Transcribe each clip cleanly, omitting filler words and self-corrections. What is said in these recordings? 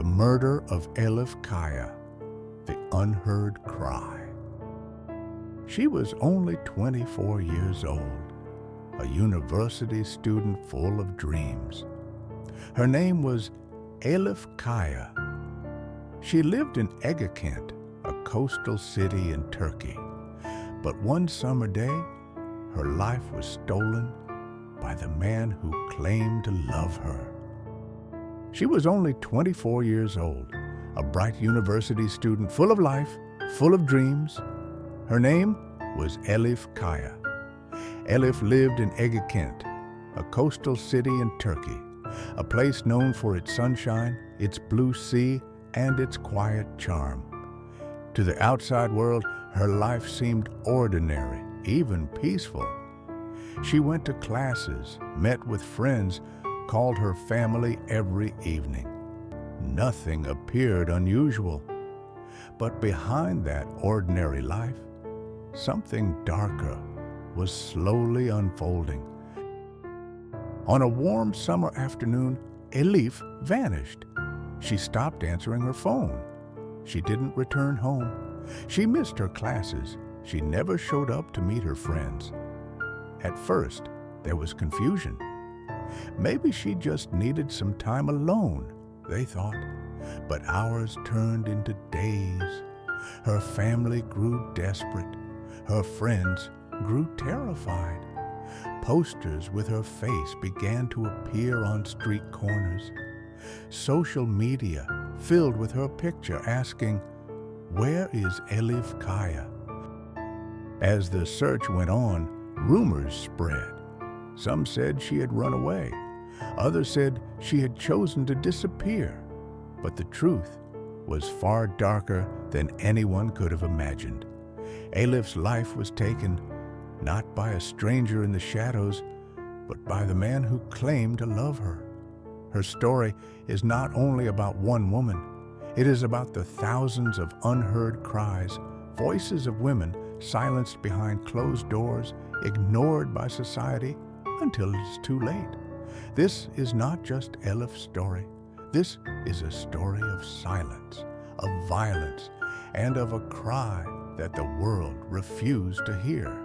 The murder of Elif Kaya, the unheard cry. She was only 24 years old, a university student full of dreams. Her name was Elif Kaya. She lived in Egekent, a coastal city in Turkey. But one summer day, her life was stolen by the man who claimed to love her. She was only 24 years old, a bright university student full of life, full of dreams. Her name was Elif Kaya. Elif lived in Egekent, a coastal city in Turkey, a place known for its sunshine, its blue sea, and its quiet charm. To the outside world, her life seemed ordinary, even peaceful. She went to classes, met with friends, called her family every evening. Nothing appeared unusual. But behind that ordinary life, something darker was slowly unfolding. On a warm summer afternoon, Elif vanished. She stopped answering her phone. She didn't return home. She missed her classes. She never showed up to meet her friends. At first, there was confusion. Maybe she just needed some time alone, they thought. But hours turned into days. Her family grew desperate. Her friends grew terrified. Posters with her face began to appear on street corners. Social media filled with her picture asking, "Where is Elif Kaya?" As the search went on, rumors spread. Some said she had run away. Others said she had chosen to disappear. But the truth was far darker than anyone could have imagined. Elif's life was taken not by a stranger in the shadows, but by the man who claimed to love her. Her story is not only about one woman. It is about the thousands of unheard cries, voices of women silenced behind closed doors, ignored by society until it's too late. This is not just Elif's story. This is a story of silence, of violence, and of a cry that the world refused to hear.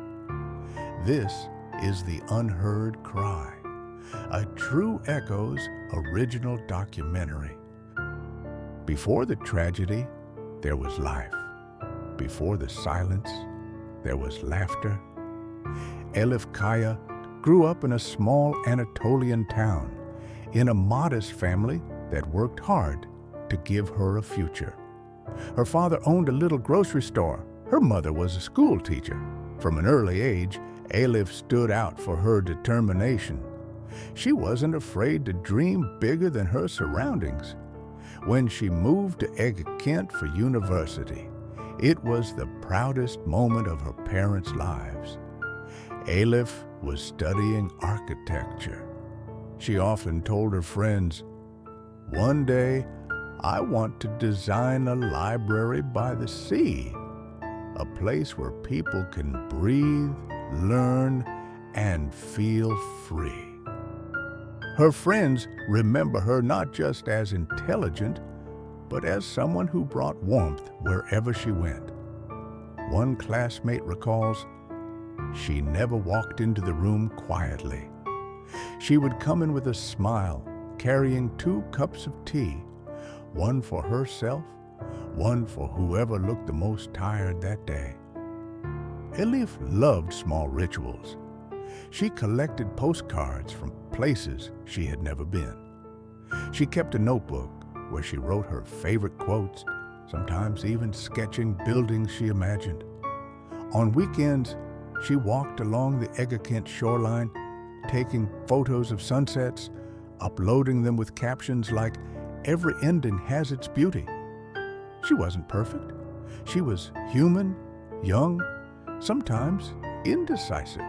This is the Unheard Cry, a True Echoes original documentary. Before the tragedy, there was life. Before the silence, there was laughter. Elif Kaya grew up in a small Anatolian town, in a modest family that worked hard to give her a future. Her father owned a little grocery store. Her mother was a school teacher. From an early age, Elif stood out for her determination. She wasn't afraid to dream bigger than her surroundings. When she moved to Egekent for university, it was the proudest moment of her parents' lives. Elif was studying architecture. She often told her friends, "One day, I want to design a library by the sea, a place where people can breathe, learn, and feel free." Her friends remember her not just as intelligent, but as someone who brought warmth wherever she went. One classmate recalls, "She never walked into the room quietly. She would come in with a smile, carrying 2 cups of tea, one for herself, one for whoever looked the most tired that day." Elif loved small rituals. She collected postcards from places she had never been. She kept a notebook where she wrote her favorite quotes, sometimes even sketching buildings she imagined. On weekends, she walked along the Egekent shoreline, taking photos of sunsets, uploading them with captions like, "Every ending has its beauty." She wasn't perfect. She was human, young, sometimes indecisive.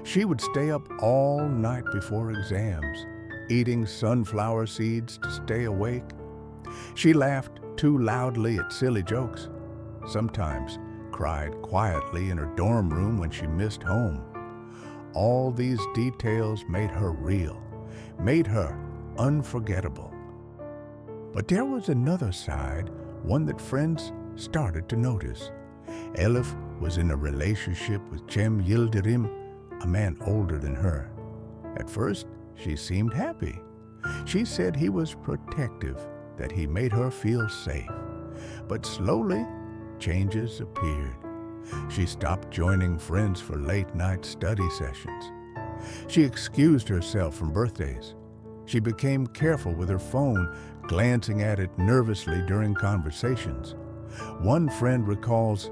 She would stay up all night before exams, eating sunflower seeds to stay awake. She laughed too loudly at silly jokes, sometimes cried quietly in her dorm room when she missed home. All these details made her real, made her unforgettable. But there was another side, one that friends started to notice. Elif was in a relationship with Cem Yildirim, a man older than her. At first, she seemed happy. She said he was protective, that he made her feel safe. But slowly, changes appeared. She stopped joining friends for late-night study sessions. She excused herself from birthdays. She became careful with her phone, glancing at it nervously during conversations. One friend recalls,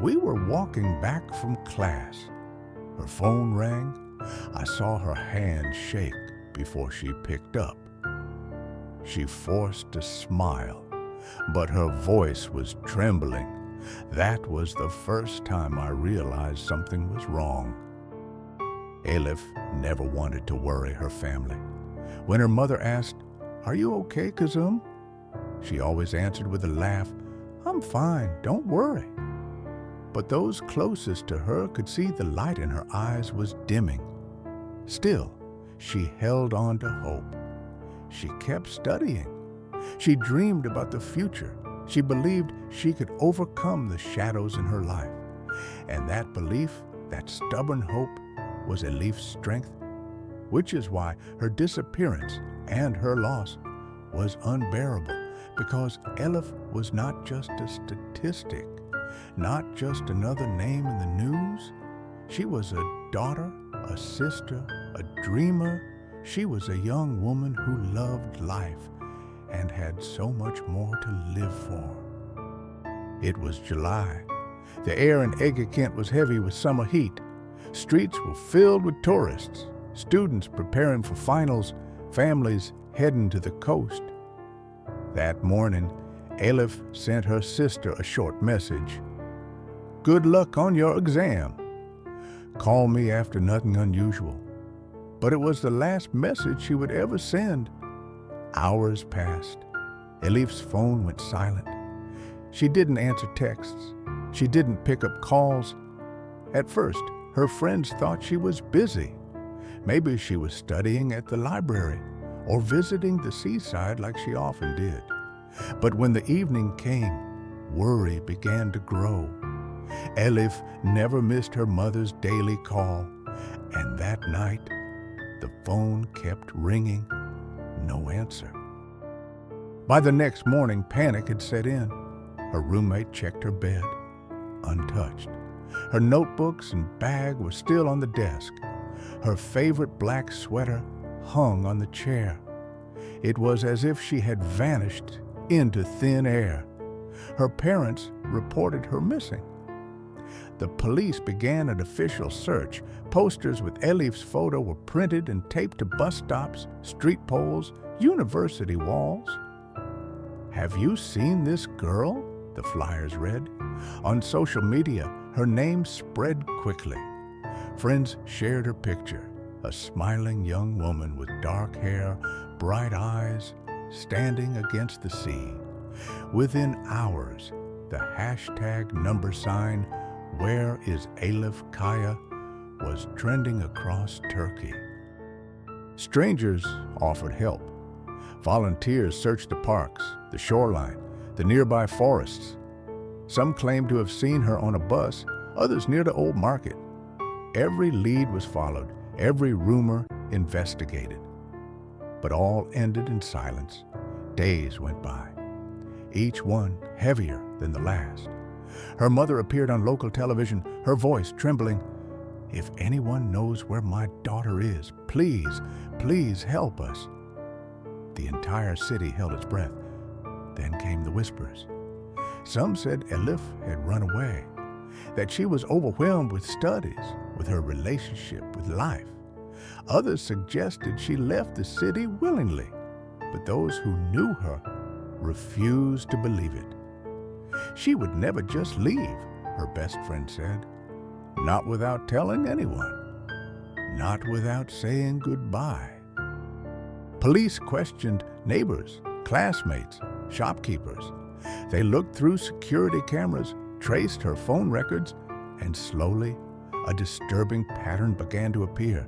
"We were walking back from class. Her phone rang. I saw her hand shake before she picked up. She forced a smile, but her voice was trembling. That was the first time I realized something was wrong." Elif never wanted to worry her family. When her mother asked, "Are you okay, Kazum?" she always answered with a laugh, "I'm fine, don't worry." But those closest to her could see the light in her eyes was dimming. Still, she held on to hope. She kept studying. She dreamed about the future. She believed she could overcome the shadows in her life. And that belief, that stubborn hope, was Elif's strength, which is why her disappearance and her loss was unbearable, because Elif was not just a statistic, not just another name in the news. She was a daughter, a sister, a dreamer. She was a young woman who loved life and had so much more to live for. It was July. The air in Egekent was heavy with summer heat. Streets were filled with tourists, students preparing for finals, families heading to the coast. That morning, Elif sent her sister a short message. "Good luck on your exam. Call me after nothing unusual." But it was the last message she would ever send. Hours passed. Elif's phone went silent. She didn't answer texts. She didn't pick up calls. At first, her friends thought she was busy. Maybe she was studying at the library or visiting the seaside like she often did. But when the evening came, worry began to grow. Elif never missed her mother's daily call, and that night, the phone kept ringing. No answer. By the next morning, panic had set in. Her roommate checked her bed, untouched. Her notebooks and bag were still on the desk. Her favorite black sweater hung on the chair. It was as if she had vanished into thin air. Her parents reported her missing. The police began an official search. Posters with Elif's photo were printed and taped to bus stops, street poles, university walls. "Have you seen this girl?" the flyers read. On social media, her name spread quickly. Friends shared her picture, a smiling young woman with dark hair, bright eyes, standing against the sea. Within hours, the hashtag number sign, "Where is Elif Kaya?" was trending across Turkey. Strangers offered help. Volunteers searched the parks, the shoreline, the nearby forests. Some claimed to have seen her on a bus, others near the old market. Every lead was followed, every rumor investigated. But all ended in silence. Days went by, each one heavier than the last. Her mother appeared on local television, her voice trembling. "If anyone knows where my daughter is, please, please help us." The entire city held its breath. Then came the whispers. Some said Elif had run away, that she was overwhelmed with studies, with her relationship with life. Others suggested she left the city willingly, but those who knew her refused to believe it. She would never just leave, her best friend said. Not without telling anyone. Not without saying goodbye. Police questioned neighbors, classmates, shopkeepers. They looked through security cameras, traced her phone records, and slowly a disturbing pattern began to appear.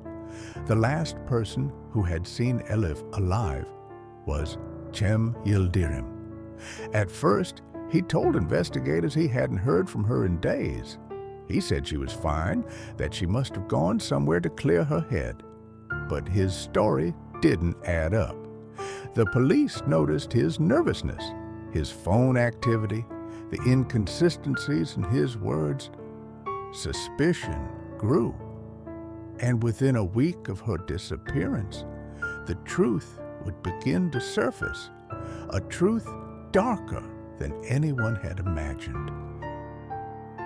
The last person who had seen Elif alive was Chem Yildirim. At first, he told investigators he hadn't heard from her in days. He said she was fine, that she must have gone somewhere to clear her head. But his story didn't add up. The police noticed his nervousness, his phone activity, the inconsistencies in his words. Suspicion grew. And within a week of her disappearance, the truth would begin to surface, a truth darker than anyone had imagined.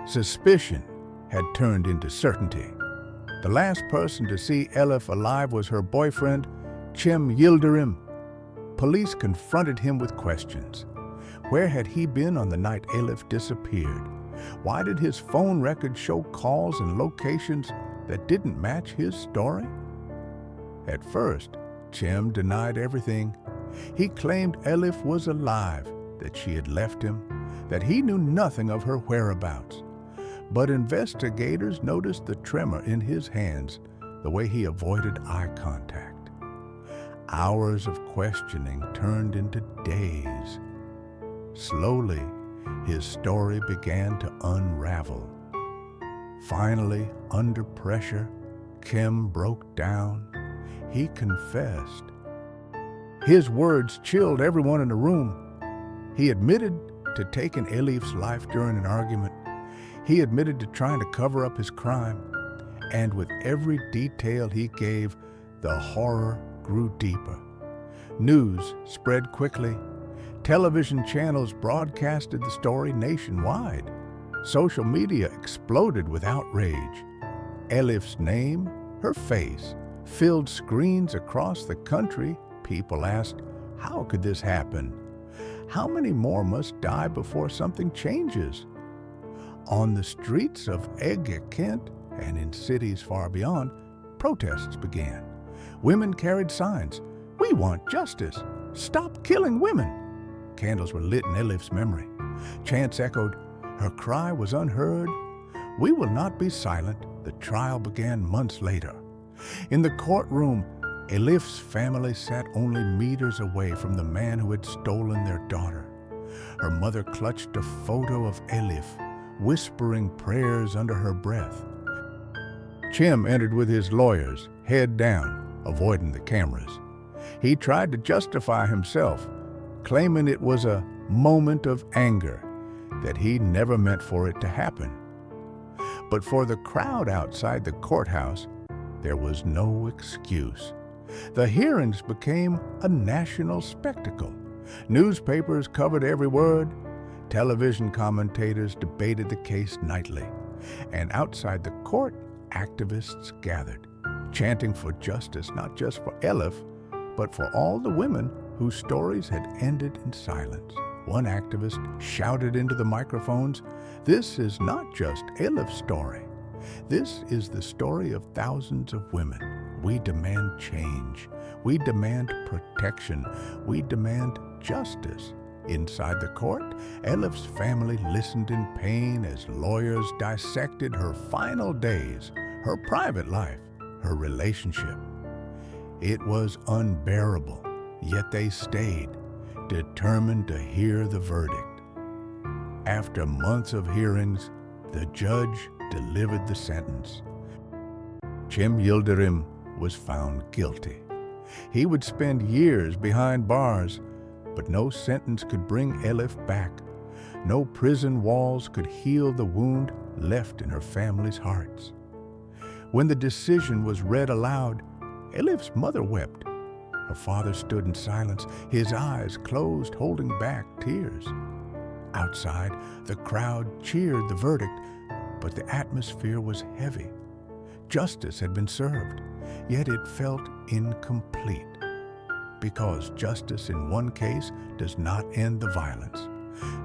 Suspicion had turned into certainty. The last person to see Elif alive was her boyfriend, Chem Yildirim. Police confronted him with questions. Where had he been on the night Elif disappeared? Why did his phone records show calls and locations that didn't match his story? At first, Chem denied everything. He claimed Elif was alive, that she had left him, that he knew nothing of her whereabouts. But investigators noticed the tremor in his hands, the way he avoided eye contact. Hours of questioning turned into days. Slowly, his story began to unravel. Finally, under pressure, Chem broke down. He confessed. His words chilled everyone in the room. He admitted to taking Elif's life during an argument. He admitted to trying to cover up his crime. And with every detail he gave, the horror grew deeper. News spread quickly. Television channels broadcasted the story nationwide. Social media exploded with outrage. Elif's name, her face, filled screens across the country. People asked, how could this happen? How many more must die before something changes? On the streets of Ege, Kent, and in cities far beyond, protests began. Women carried signs, "We want justice. Stop killing women." Candles were lit in Elif's memory. Chants echoed, "Her cry was unheard. We will not be silent." The trial began months later. In the courtroom, Elif's family sat only meters away from the man who had stolen their daughter. Her mother clutched a photo of Elif, whispering prayers under her breath. Chem entered with his lawyers, head down, avoiding the cameras. He tried to justify himself, claiming it was a moment of anger, that he never meant for it to happen. But for the crowd outside the courthouse, there was no excuse. The hearings became a national spectacle. Newspapers covered every word. Television commentators debated the case nightly. And outside the court, activists gathered, chanting for justice, not just for Elif, but for all the women whose stories had ended in silence. One activist shouted into the microphones, "This is not just Elif's story. This is the story of thousands of women. We demand change. We demand protection. We demand justice." Inside the court, Elif's family listened in pain as lawyers dissected her final days, her private life, her relationship. It was unbearable, yet they stayed, determined to hear the verdict. After months of hearings, the judge delivered the sentence. Chem Yildirim was found guilty. He would spend years behind bars, but no sentence could bring Elif back. No prison walls could heal the wound left in her family's hearts. When the decision was read aloud, Elif's mother wept. Her father stood in silence, his eyes closed, holding back tears. Outside, the crowd cheered the verdict, but the atmosphere was heavy. Justice had been served, yet it felt incomplete. Because justice in one case does not end the violence.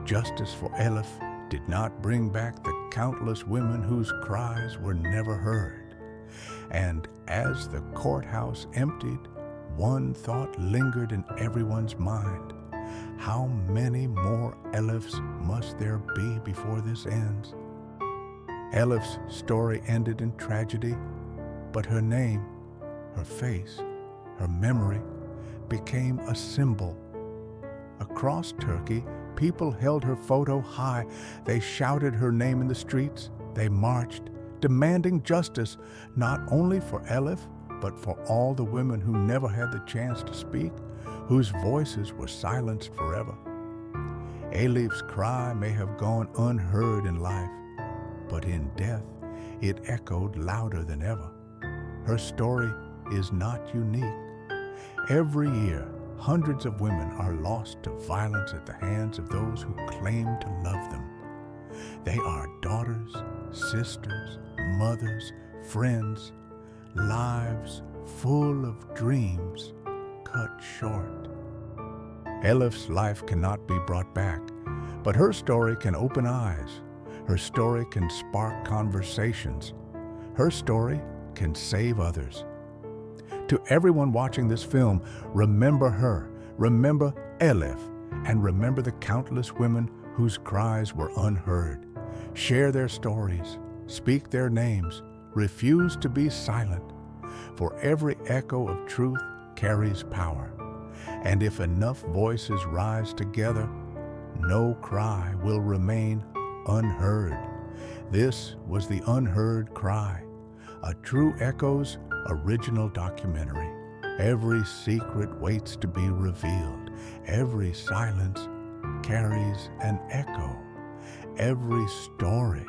Justice for Elif did not bring back the countless women whose cries were never heard. And as the courthouse emptied, one thought lingered in everyone's mind. How many more Elifs must there be before this ends? Elif's story ended in tragedy, but her name, her face, her memory became a symbol, Across Turkey, people held her photo high. They shouted her name in the streets. They marched, demanding justice, not only for Elif, but for all the women who never had the chance to speak, whose voices were silenced forever. Elif's cry may have gone unheard in life, but in death it echoed louder than ever. Her story is not unique. Every year, hundreds of women are lost to violence at the hands of those who claim to love them. They are daughters, sisters, mothers, friends, lives full of dreams cut short. Elif's life cannot be brought back, but her story can open eyes. Her story can spark conversations. Her story can save others. To everyone watching this film, remember her, remember Elif, and remember the countless women whose cries were unheard. Share their stories, speak their names, refuse to be silent, for every echo of truth carries power. And if enough voices rise together, no cry will remain unheard. This was the Unheard Cry, a True Echoes original documentary. Every secret waits to be revealed. Every silence carries an echo. Every story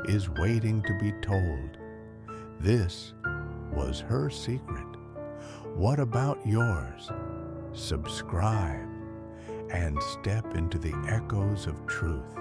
is waiting to be told. This was her secret. What about yours? Subscribe and step into the echoes of truth.